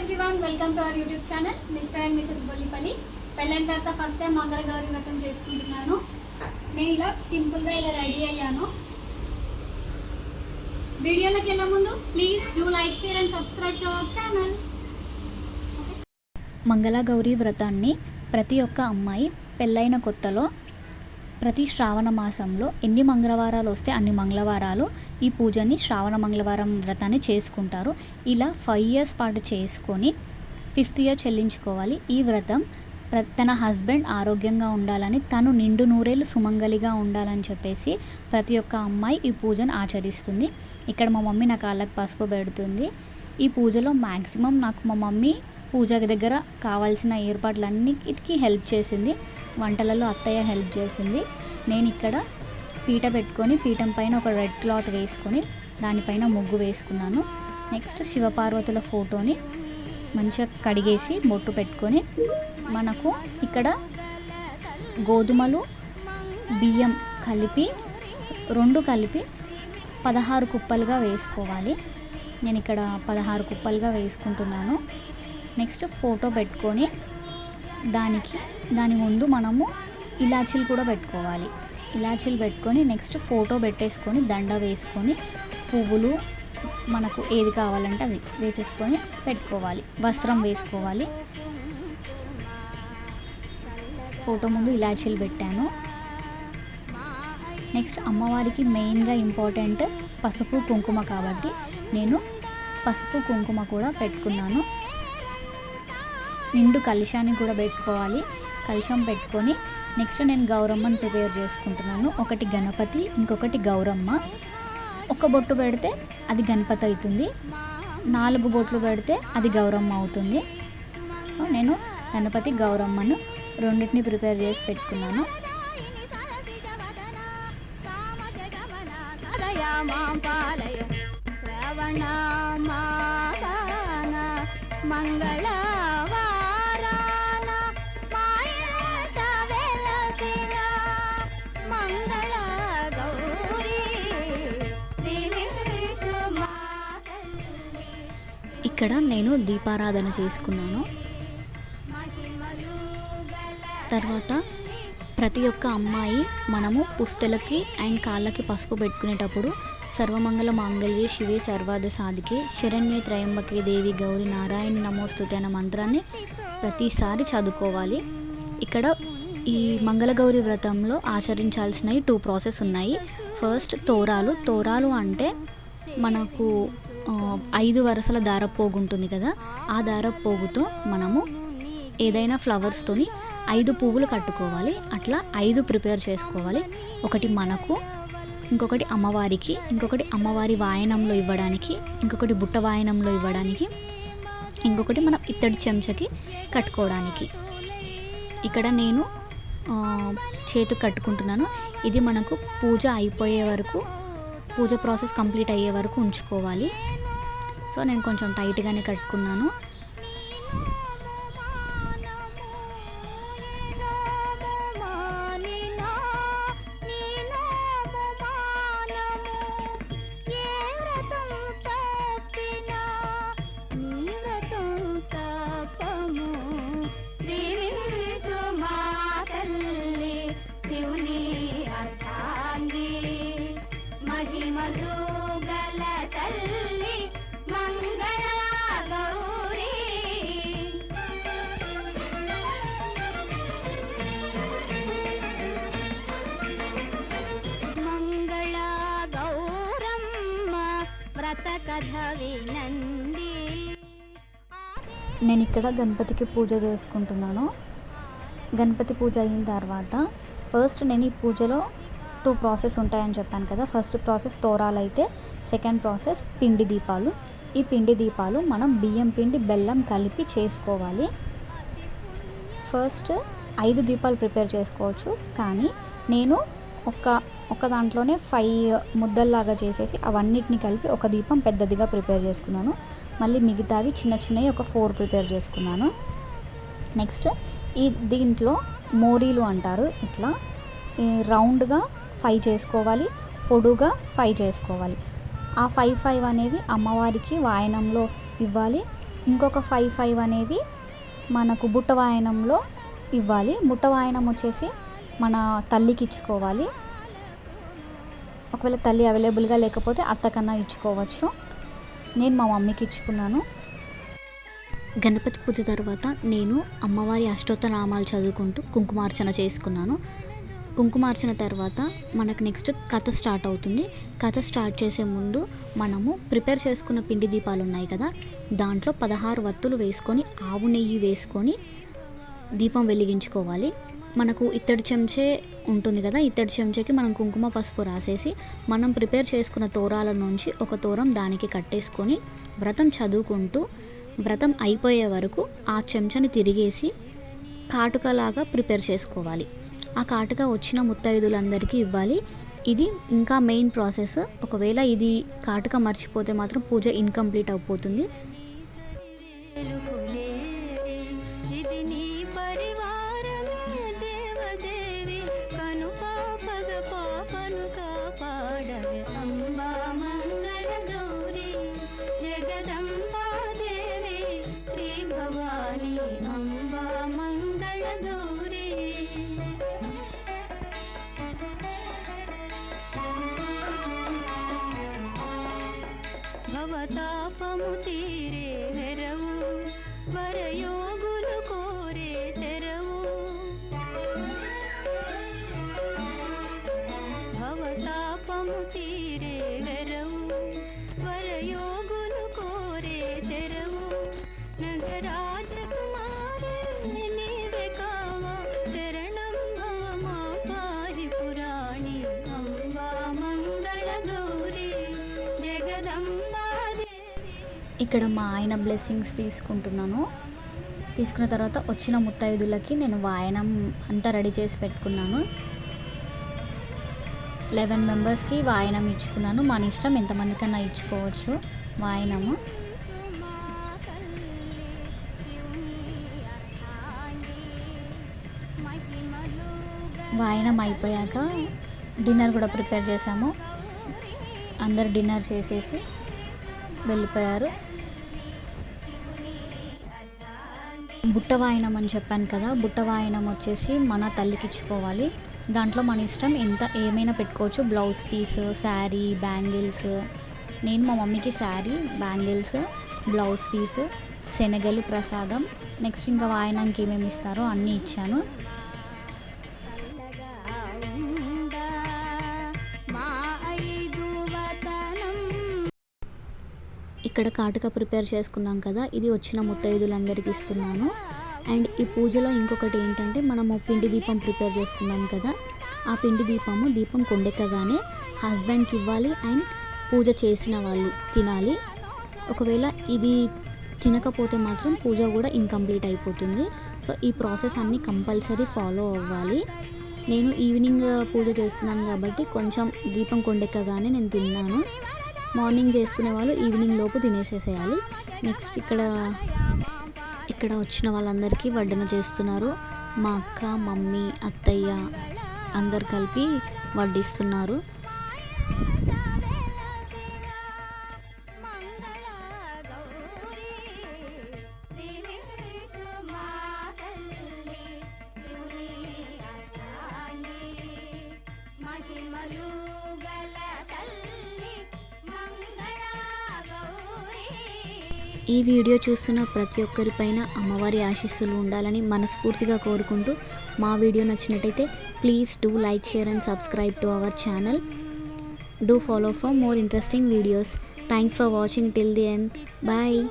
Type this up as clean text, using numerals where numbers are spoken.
Everyone, welcome to our YouTube channel mister and Mrs Bollipalli. పెళ్ళైన తర్వాత first time Mangala Gauri వ్రతం చేసుకుంటున్నాను. నేను ఇలా సింపుల్గా ఇలా రెడీ అయ్యాను. వీడియోలోకి వెళ్ళే ముందు please do like, share and subscribe to our channel. Mangala Gauri వ్రతాన్ని ప్రతి ఒక్క అమ్మాయి పెళ్ళైన కొత్తలో ప్రతి శ్రావణ మాసంలో ఎన్ని మంగళవారాలు వస్తే అన్ని మంగళవారాలు ఈ పూజని శ్రావణ మంగళవారం వ్రతాన్ని చేసుకుంటారు. ఇలా 5 years పాటు చేసుకొని 5th year చెల్లించుకోవాలి. ఈ వ్రతం తన హస్బెండ్ ఆరోగ్యంగా ఉండాలని, తను నిండు నూరేళ్ళు సుమంగలిగా ఉండాలని చెప్పేసి ప్రతి ఒక్క అమ్మాయి ఈ పూజను ఆచరిస్తుంది. ఇక్కడ మా మమ్మీ నా కాళ్ళకి పసుపు పెడుతుంది. ఈ పూజలో మ్యాక్సిమం నాకు మా మమ్మీ పూజ దగ్గర కావాల్సిన ఏర్పాట్లన్నిటికీ హెల్ప్ చేసింది. వంటలలో అత్తయ్య హెల్ప్ చేసింది. నేను ఇక్కడ పీట పెట్టుకొని పీఠం పైన ఒక రెడ్ క్లాత్ వేసుకొని దానిపైన ముగ్గు వేసుకున్నాను. నెక్స్ట్ శివపార్వతుల ఫోటోని మంచిగా కడిగేసి బొట్టు పెట్టుకొని, మనకు ఇక్కడ గోధుమలు బియ్యం కలిపి 2 కలిపి 16 కుప్పలుగా వేసుకోవాలి. నేను ఇక్కడ 16 కుప్పలుగా వేసుకుంటున్నాను. నెక్స్ట్ ఫోటో పెట్టుకొని దాని ముందు మనము ఇలాచీలు కూడా పెట్టుకోవాలి. ఇలాచీలు పెట్టుకొని నెక్స్ట్ ఫోటో పెట్టేసుకొని దండ వేసుకొని పువ్వులు మనకు ఏది కావాలంటే అది వేసేసుకొని పెట్టుకోవాలి. వస్త్రం వేసుకోవాలి. ఫోటో ముందు ఇలాచీలు పెట్టాను. నెక్స్ట్ అమ్మవారికి మెయిన్గా ఇంపార్టెంట్ పసుపు కుంకుమ కాబట్టి నేను పసుపు కుంకుమ కూడా పెట్టుకున్నాను. నిండు కలశాన్ని కూడా పెట్టుకోవాలి. కలశం పెట్టుకొని నెక్స్ట్ నేను గౌరమ్మని ప్రిపేర్ చేసుకుంటున్నాను. ఒకటి గణపతి, ఇంకొకటి గౌరమ్మ. ఒక బొట్టు పెడితే అది గణపతి అవుతుంది, 4 బొట్లు పెడితే అది గౌరమ్మ అవుతుంది. నేను గణపతి గౌరమ్మను రెండింటిని ప్రిపేర్ చేసి పెట్టుకున్నాను. ఇక్కడ నేను దీపారాధన చేసుకున్నాను. తర్వాత ప్రతి ఒక్క అమ్మాయి మనము పుస్తలకి అండ్ కాళ్ళకి పసుపు పెట్టుకునేటప్పుడు సర్వమంగళ మాంగళ్యే శివే సర్వార్థ సాధికే శరణ్యే త్రయంబకే దేవి గౌరి నారాయణి నమోస్తుతే అన్న మంత్రాన్ని ప్రతిసారి చదువుకోవాలి. ఇక్కడ ఈ మంగళగౌరి వ్రతంలో ఆచరించాల్సినవి 2 ప్రాసెస్ ఉన్నాయి. ఫస్ట్ తోరాలు అంటే మనకు 5 వరుసల దారపోగు ఉంటుంది కదా, ఆ దారపోగుతో మనము ఏదైనా ఫ్లవర్స్తోని 5 పువ్వులు కట్టుకోవాలి. అట్లా 5 ప్రిపేర్ చేసుకోవాలి. ఒకటి మనకు, ఇంకొకటి అమ్మవారికి, ఇంకొకటి అమ్మవారి వాయనంలో ఇవ్వడానికి, ఇంకొకటి బుట్ట వాయనంలో ఇవ్వడానికి, ఇంకొకటి మనం ఇత్తడి చెంచకి కట్టుకోవడానికి. ఇక్కడ నేను చేతికి కట్టుకుంటున్నాను. ఇది మనకు పూజ అయిపోయే వరకు, పూజ ప్రాసెస్ కంప్లీట్ అయ్యే వరకు ఉంచుకోవాలి. సో నేను కొంచెం టైట్గానే కట్టుకున్నాను. మహిమలు గల తల్లి మంగళ గౌరీ, మంగళ గౌరమ్మ వ్రత కథ వినండి. నేను ఇక్కడ గణపతికి పూజ చేసుకుంటున్నాను. గణపతి పూజ అయిన తర్వాత ఫస్ట్ నేను ఈ పూజలో 2 ప్రాసెస్ ఉంటాయని చెప్పాను కదా. ఫస్ట్ ప్రాసెస్ తోరాలు అయితే, సెకండ్ ప్రాసెస్ పిండి దీపాలు. ఈ పిండి దీపాలు మనం బియ్యం పిండి బెల్లం కలిపి చేసుకోవాలి. ఫస్ట్ 5 దీపాలు ప్రిపేర్ చేసుకోవచ్చు, కానీ నేను ఒక దాంట్లోనే 5 ముద్దల్లాగా చేసేసి అవన్నిటిని కలిపి ఒక దీపం పెద్దదిగా ప్రిపేర్ చేసుకున్నాను. మళ్ళీ మిగతావి చిన్నవి ఒక 4 ప్రిపేర్ చేసుకున్నాను. నెక్స్ట్ దీంట్లో మోరీలు అంటారు. ఇట్లా రౌండ్గా 5 చేసుకోవాలి, పొడుగా 5 చేసుకోవాలి. ఆ 5 అనేవి అమ్మవారికి వాయనంలో ఇవ్వాలి. ఇంకొక 5 అనేవి మనకు బుట్ట వాయనంలో ఇవ్వాలి. బుట్ట వాయనం వచ్చేసి మన తల్లికి ఇచ్చుకోవాలి. ఒకవేళ తల్లి అవైలబుల్గా లేకపోతే అత్త కన్నా ఇచ్చుకోవచ్చు. నేను మా మమ్మీకి ఇచ్చుకున్నాను. గణపతి పూజ తర్వాత నేను అమ్మవారి అష్టోత్తర నామాలు చదువుకుంటూ కుంకుమార్చన చేసుకున్నాను. కుంకుమార్చన తర్వాత మనకు నెక్స్ట్ కథ స్టార్ట్ అవుతుంది. కథ స్టార్ట్ చేసే ముందు మనము ప్రిపేర్ చేసుకున్న పిండి దీపాలు ఉన్నాయి కదా, దాంట్లో 16 వత్తులు వేసుకొని ఆవు నెయ్యి వేసుకొని దీపం వెలిగించుకోవాలి. మనకు ఇత్తడి చెంచే ఉంటుంది కదా, ఇత్తడి చెంచాకి మనం కుంకుమ పసుపు రాసేసి మనం ప్రిపేర్ చేసుకున్న తోరాల నుంచి ఒక తోరం దానికి కట్టేసుకొని వ్రతం చదువుకుంటూ వ్రతం అయిపోయే వరకు ఆ చెంచాని తిరిగేసి కాటుకలాగా ప్రిపేర్ చేసుకోవాలి. ఆ కాటుక వచ్చిన ముత్తైదులందరికీ ఇవ్వాలి. ఇది ఇంకా మెయిన్ ప్రాసెస్. ఒకవేళ ఇది కాటుక మర్చిపోతే మాత్రం పూజ ఇన్కంప్లీట్ అయిపోతుంది. ఇది నీ పరివారమే దేవదేవి కను పాపగ పాపను కాపాడవే అంబా మంగళ గౌరీ జగదంబా దేవి శ్రీ భవానీ అంబా మంగళ గౌరీ. భవతాపము తీరే వెరవు వరయోగులు కోరే తెరవు. భవతాపము తీరే వెరవు వరయోగులు కోరే తెరవు. నగరాజకుమారే నీవే కావా శరణం భవ మా పారి పురాణి అంబా మంగళ గౌరీ జగదంబా. ఇక్కడ మా ఆయన బ్లెస్సింగ్స్ తీసుకుంటున్నాను. తీసుకున్న తర్వాత వచ్చిన ముత్తైదులకి నేను వాయనం అంతా రెడీ చేసి పెట్టుకున్నాను. 11 మెంబర్స్కి వాయనం ఇచ్చుకున్నాను. మన ఇష్టం ఎంతమంది కన్నా ఇచ్చుకోవచ్చు వాయనము. వాయనం అయిపోయాక డిన్నర్ కూడా ప్రిపేర్ చేసాము. అందరు డిన్నర్ చేసేసి వెళ్ళిపోయారు. బుట్ట వాయనం అని చెప్పాను కదా, బుట్ట వాయనం వచ్చేసి మన తల్లికి ఇచ్చుకోవాలి. దాంట్లో మన ఇష్టం ఏమైనా పెట్టుకోవచ్చు. Blouse piece, sari, bangles. నేను మా మమ్మీకి శారీ, బ్యాంగిల్స్, బ్లౌజ్ పీస్, శనగలు ప్రసాదం, నెక్స్ట్ ఇంకా వాయనానికి ఏమేమి ఇస్తారో అన్నీ ఇచ్చాను. ఇక్కడ కాటుక ప్రిపేర్ చేసుకున్నాం కదా, ఇది వచ్చిన ముత్తైదులందరికీ ఇస్తున్నాను. అండ్ ఈ పూజలో ఇంకొకటి ఏంటంటే మనము పిండి దీపం ప్రిపేర్ చేసుకున్నాం కదా, ఆ పిండి దీపం కొండెక్కగానే హస్బెండ్కి ఇవ్వాలి అండ్ పూజ చేసిన వాళ్ళు తినాలి. ఒకవేళ ఇది తినకపోతే మాత్రం పూజ కూడా ఇన్కంప్లీట్ అయిపోతుంది. సో ఈ ప్రాసెస్ అన్నీ కంపల్సరీ ఫాలో అవ్వాలి. నేను ఈవినింగ్ పూజ చేసుకున్నాను కాబట్టి కొంచెం దీపం కొండెక్కగానే నేను తిన్నాను. మార్నింగ్ చేసుకునే వాళ్ళు ఈవినింగ్ లోపు తినేసేసేయాలి. నెక్స్ట్ ఇక్కడ వచ్చిన వాళ్ళందరికీ వడ్డన చేస్తున్నారు. మా అక్క, మమ్మీ, అత్తయ్య అందరు కలిపి వడ్డిస్తున్నారు. ఈ వీడియో చూస్తున్న ప్రతి ఒక్కరిపైన అమ్మవారి ఆశీస్సులు ఉండాలని మనస్ఫూర్తిగా కోరుకుంటూ, మా వీడియో నచ్చినట్టయితే please do like, share and subscribe to our channel. Do follow for more interesting videos. Thanks for watching till the end. Bye.